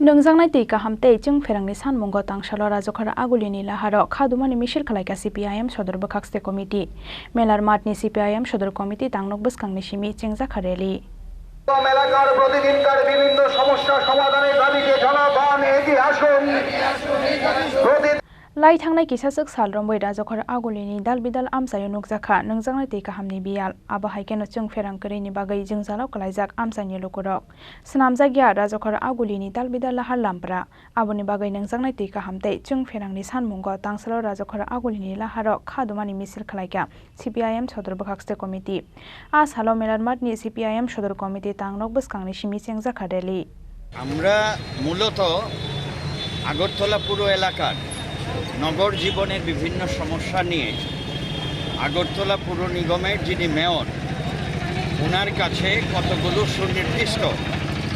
नोंजांनाय दै काहामते जों फेरांनि सानमुंग तांसाल राजखर आगुलिनि लाहार खादुमानि मिसिल खालायका CPIM सदर बखाक्सते कमिटि मेलार मातनि CPIM सदर कमिटि तांनक बसखांनि सिमि चेंजाखा रेली এলাকার প্রতিদিনকার বিভিন্ন সমস্যা সমাধানের দাবিতে জনগণ এগিয়ে আসুন। লাই थांनाय किसासक सालरंबै राजखर आगुलिनि दाल बिदाल आमसायो नुकजाखा नोंजांनाय दै काहामनि बियाल आबाहायकेनो जों फेरांकरैनि बागै जों जालाव कलायजाक आमसानि लुकुरक स्नामजागिया राजखर आगुलिनि दाल बिदाल लाहार लाम्प्रा आबुनि बागै नोंजांनाय दै काहामते जों फेरांनि सानमुंग तांसाल राजखर आगुलिनि लाहार खादुमानि मिसिल खालायका CPIM सदर बखाक्सते कमिटि आ सालो मेलारमाटनि CPIM सदर कमिटि तांनक बसखांनि सिमि चेंजाखा रेली আমরা মূলত আগরতলা পুরো এলাকার নগর জীবনের বিভিন্ন সমস্যা নিয়ে আগরতলা পুর নিগমের যিনি মেয়র ওনার কাছে কতগুলো সুনির্দিষ্ট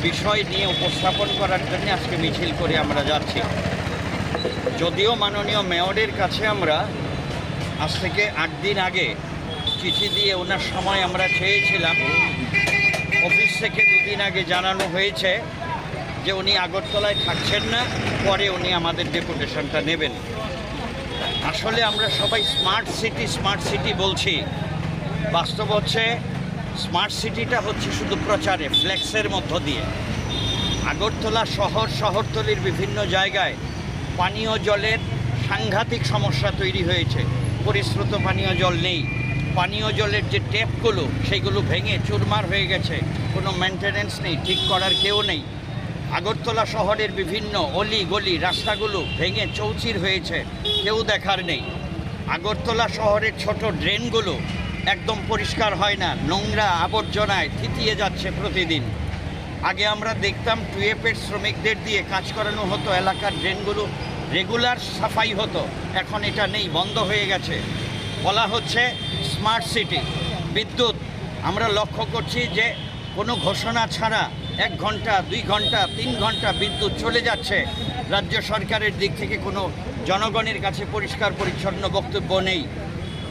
বিষয় নিয়ে উপস্থাপন করার জন্য আজকে মিছিল করে আমরা যাচ্ছি। যদিও মাননীয় মেয়রের কাছে আমরা আজ থেকে 8 দিন আগে চিঠি দিয়ে ওনার সময় আমরা চেয়েছিলাম, অফিস থেকে 2 দিন আগে জানানো হয়েছে যে উনি আগরতলায় থাকছেন না, পরে উনি আমাদের ডেপুটেশনটা নেবেন। আসলে আমরা সবাই স্মার্ট সিটি বলছি, বাস্তব হচ্ছে স্মার্ট সিটিটা হচ্ছে শুধু প্রচারে ফ্লেক্সের মধ্য দিয়ে। আগরতলা শহরতলির বিভিন্ন জায়গায় পানীয় জলের সাংঘাতিক সমস্যা তৈরি হয়েছে, পরিশ্রুত পানীয় জল নেই, পানীয় জলের যে ট্যাপগুলো সেইগুলো ভেঙে চুরমার হয়ে গেছে, কোনো মেনটেনেন্স নেই, ঠিক করার কেউ নেই। আগরতলা শহরের বিভিন্ন অলি গলি রাস্তাগুলো ভেঙে চৌচির হয়েছে, কেউ দেখার নেই। আগরতলা শহরের ছোট ড্রেনগুলো একদম পরিষ্কার হয় না, নোংরা আবর্জনায় থিতিয়ে যাচ্ছে প্রতিদিন। আগে আমরা দেখতাম টুয়েপের শ্রমিকদের দিয়ে কাজ করানো হতো, এলাকার ড্রেনগুলো রেগুলার সাফাই হতো, এখন এটা নেই, বন্ধ হয়ে গেছে। বলা হচ্ছে স্মার্ট সিটি। বিদ্যুৎ আমরা লক্ষ্য করছি যে কোনো ঘোষণা ছাড়া 1 ঘন্টা 2 ঘন্টা 3 ঘন্টা বিদ্যুৎ চলে যাচ্ছে। রাজ্য সরকারের দিক থেকে কোনো জনগণের কাছে পরিষ্কার পরিচ্ছন্ন বক্তব্য নেই।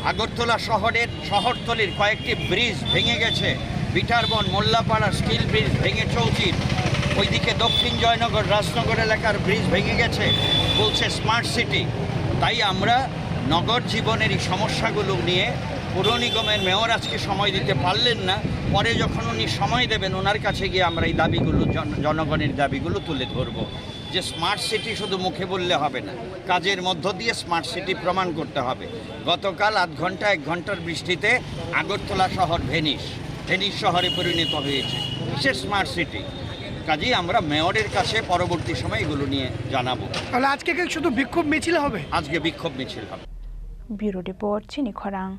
আগরতলা শহরতলির কয়েকটি ব্রিজ ভেঙে গেছে, বিটারবন মোল্লাপাড়া স্টিল ব্রিজ ভেঙে চৌচির, ওইদিকে দক্ষিণ জয়নগর রাজনগর এলাকার ব্রিজ ভেঙে গেছে, বলছে স্মার্ট সিটি। তাই আমরা নগর জীবনের এই সমস্যাগুলো নিয়ে পুর নিগমের মেয়র আজকে সময় দিতে পারলেন না, পরে যখন উনি সময় দেবেন ওনার কাছে গিয়ে আমরা এই দাবিগুলো জনগণের দাবিগুলো তুলে ধরব। যে স্মার্ট সিটি শুধু মুখে বললে হবে না, কাজের মধ্য দিয়ে স্মার্ট সিটি প্রমাণ করতে হবে। গতকাল 1 ঘন্টার বৃষ্টিতে আগরতলা শহর ভেনিস শহরে পরিণত হয়েছে, সে স্মার্ট সিটি। কাজেই আমরা মেয়রের কাছে পরবর্তী সময় এগুলো নিয়ে জানাবো। তাহলে আজকে কি শুধু বিক্ষোভ মিছিল হবে? আজকে বিক্ষোভ মিছিল হবে। ব্যুরো রিপোর্ট চিনি খরাং।